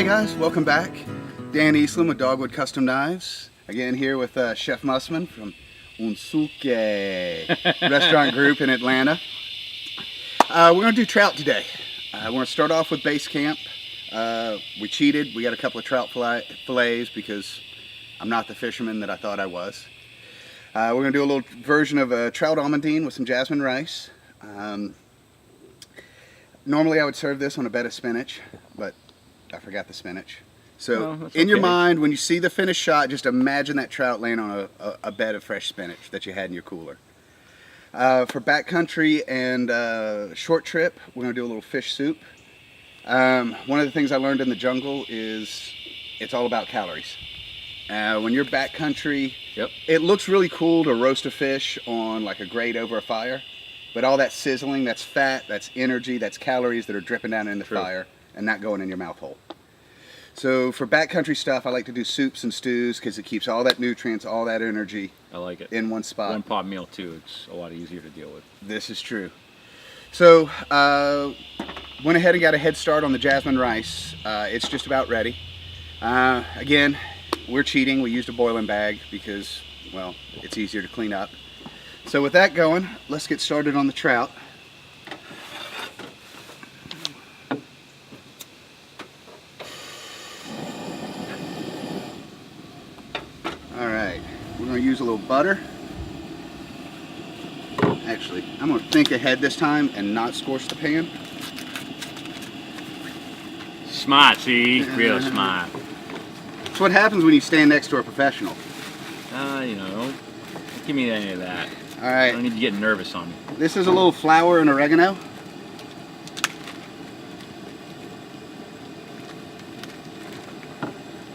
guys, welcome back. Dan Eastland with Dogwood Custom Knives. Again here with Chef Mussman from Unsuke Restaurant Group in Atlanta. We're going to do trout today. We're going to start off with base camp. We cheated. We got a couple of trout fillets because I'm not the fisherman that I thought I was. We're going to do a little version of a trout almondine with some jasmine rice. Normally I would serve this on a bed of spinach, but I forgot the spinach. So in your mind, when you see the finished shot, just imagine that trout laying on a bed of fresh spinach that you had in your cooler. For backcountry and short trip, we're going to do a little fish soup. One of the things I learned in the jungle is it's all about calories. When you're backcountry, it looks really cool to roast a fish on like a grate over a fire, but all that sizzling, that's fat, that's energy, that's calories that are dripping down in the fire and not going in your mouth hole. So for backcountry stuff, I like to do soups and stews because it keeps all that nutrients, all that energy in one spot. One pot meal too, it's a lot easier to deal with. This is true. So went ahead and got a head start on the jasmine rice. It's just about ready. Again, we're cheating. We used a boiling bag because, well, it's easier to clean up. So with that going, let's get started on the trout. Alright, we're going to use a little butter. Actually, I'm going to think ahead this time and not scorch the pan. Smart, see? Real smart. That's what happens when you stand next to a professional. You know, don't give me any of that. Alright. I don't need to get nervous on me. This is a little flour and oregano.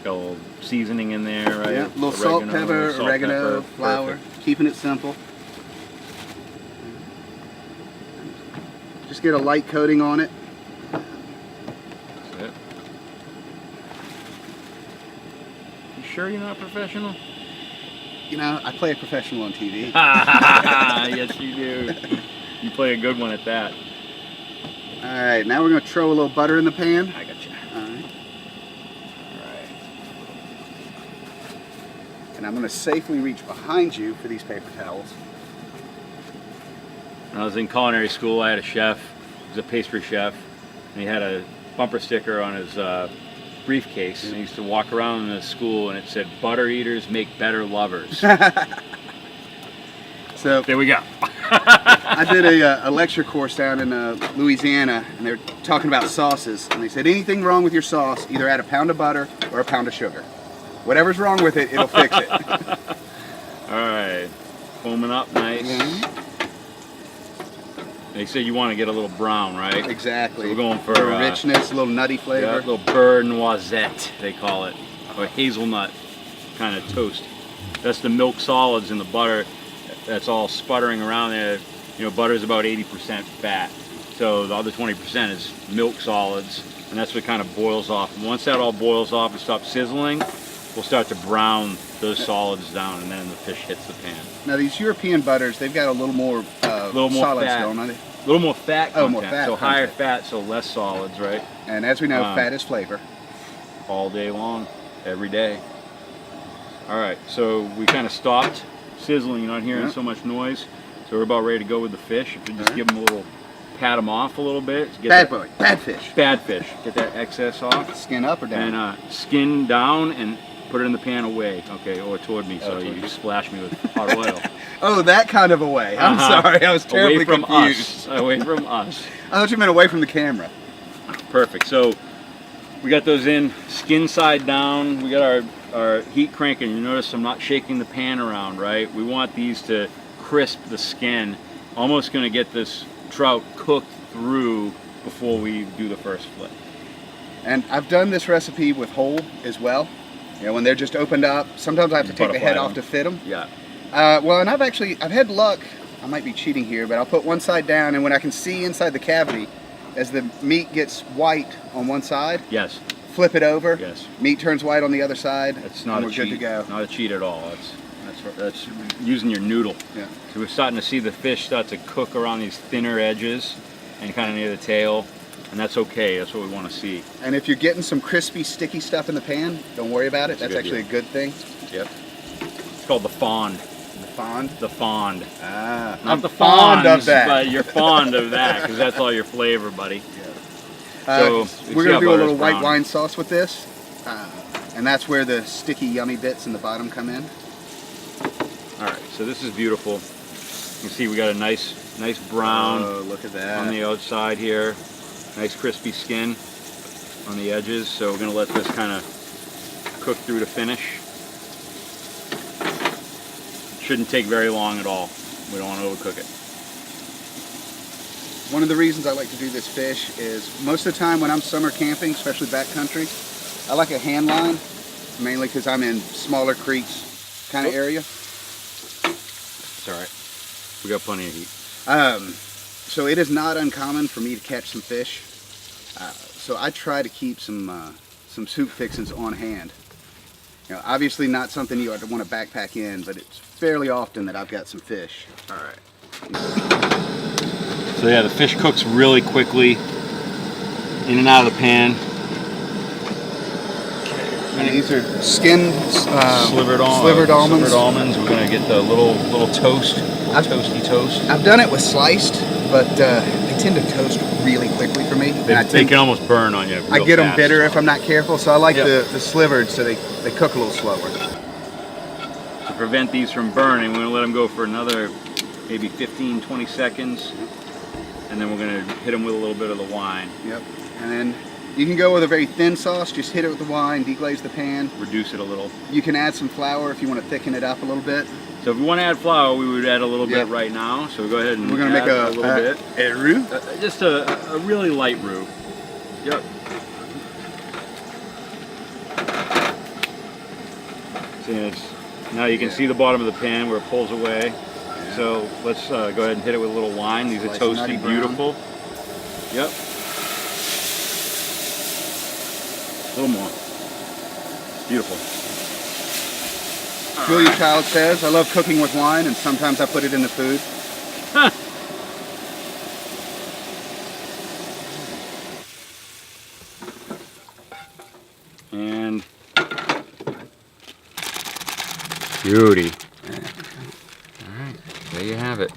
Got a little seasoning in there, right? Yeah, a little salt, pepper, oregano, flour. Perfect. Keeping it simple. Just get a light coating on it. That's it. You sure you're not professional? You know, I play a professional on TV. Yes, you do. You play a good one at that. Alright, now we're going to throw a little butter in the pan. I got you. Alright. And I'm going to safely reach behind you for these paper towels. When I was in culinary school, I had a chef. He was a pastry chef. And he had a bumper sticker on his briefcase. And he used to walk around in the school and it said, "Butter eaters make better lovers." So there we go. I did a lecture course down in Louisiana, and they were talking about sauces. And they said, anything wrong with your sauce, either add a pound of butter or a pound of sugar. Whatever's wrong with it, it'll fix it. Alright, foaming up nice. They said you want to get a little brown, right? Exactly. So we're going for richness, a little nutty flavor. Yeah, a little beurre noisette, they call it, or hazelnut kind of toast. That's the milk solids in the butter that's all sputtering around there. You know, butter is about 80% fat, so the other 20% is milk solids, and that's what kind of boils off. And once that all boils off and stops sizzling, we'll start to brown those solids down, and then the fish hits the pan. Now these European butters, they've got a little more solids fat. Don't they? A little more fat content. Oh, more fat so content. Higher fat, so less solids, right? And as we know, fat is flavor. All day long, every day. All right, so we kind of stopped sizzling. You're not hearing so much noise. So we're about ready to go with the fish. If you just give them a little, pat them off a little bit. Bad boy, bad fish. Bad fish. Get that excess off. Skin up or down? And skin down and put it in the pan away. Okay, or toward me, so you splash me with hot oil. Oh, that kind of away. I'm sorry, I was terribly confused. Away from us. I thought you meant away from the camera. Perfect. So we got those in skin side down. We got our heat cranking. You notice I'm not shaking the pan around, right? We want these to crisp the skin. Almost going to get this trout cooked through before we do the first flip. And I've done this recipe with whole as well. You know, when they're just opened up, sometimes I have to take the head off to fit them. Yeah. Well, and I've had luck. I might be cheating here, but I'll put one side down, and when I can see inside the cavity, as the meat gets white on one side, yes, flip it over. Yes. Meat turns white on the other side. That's not and a we're cheat. good to go. Not a cheat at all. That's using your noodle. Yeah. So we're starting to see the fish start to cook around these thinner edges and kind of near the tail. And that's okay, that's what we want to see. And if you're getting some crispy, sticky stuff in the pan, don't worry about it. That's actually a good thing. Yep. It's called the fond. The fond? The fond. Ah, Not I'm the fond of fonds, that. but you're fond of that, because that's all your flavor, buddy. So, we're going to do a little white wine sauce with this. And that's where the sticky, yummy bits in the bottom come in. Alright, so this is beautiful. You can see we got a nice brown look at that. on the outside here. Nice crispy skin on the edges. So we're going to let this kind of cook through to finish. Shouldn't take very long at all. We don't want to overcook it. One of the reasons I like to do this fish is most of the time when I'm summer camping, especially backcountry, I like a hand line, mainly because I'm in smaller creeks kind of area. It's alright. We got plenty of heat. So it is not uncommon for me to catch some fish. So I try to keep some soup fixings on hand. You know, obviously not something you want to backpack in, but it's fairly often that I've got some fish. Alright. So yeah, the fish cooks really quickly, in and out of the pan. And these are skinned, Slivered almonds. Slivered almonds. We're gonna get the little toast, toasty toast. I've done it with sliced, but they tend to toast really quickly for me. They can almost burn on you. I real get them fast. bitter if I'm not careful, so I like Yep. the slivered so they cook a little slower. To prevent these from burning, we're gonna let them go for another maybe 15-20 seconds, and then we're gonna hit them with a little bit of the wine. Yep. And then you can go with a very thin sauce, just hit it with the wine, deglaze the pan. Reduce it a little. You can add some flour if you want to thicken it up a little bit. So if we want to add flour, we would add a little Yep. bit right now. So we go ahead and We're gonna add make a little bit. a roux. Just a really light roux. Yep. See, now you can see the bottom of the pan where it pulls away. Yeah. So let's go ahead and hit it with a little wine. These are Slice of nutty toasty, brown. beautiful. Yep. A little more. Beautiful. Julia Child says, I love cooking with wine and sometimes I put it in the food. Huh. And beauty. Alright, there you have it.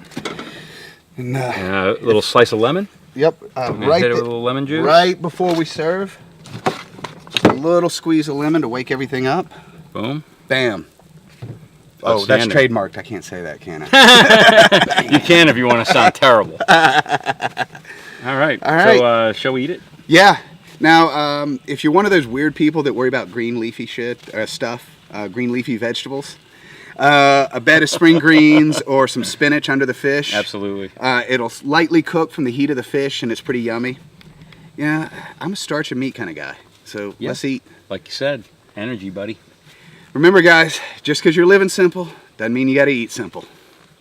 And, A little slice of lemon. yep, Right hit it with a little lemon juice. right before we serve, just a little squeeze of lemon to wake everything up. Boom. Bam. Oh, that's Outstanding. trademarked. I can't say that, can I? You can if you want to sound terrible. All right. All right. So, shall we eat it? Yeah. Now, if you're one of those weird people that worry about green leafy stuff, green leafy vegetables, a bed of spring greens or some spinach under the fish. Absolutely. It'll lightly cook from the heat of the fish, and it's pretty yummy. Yeah, I'm a starch and meat kind of guy, so Yeah. let's eat. Like you said, energy, buddy. Remember, guys, just because you're living simple doesn't mean you got to eat simple.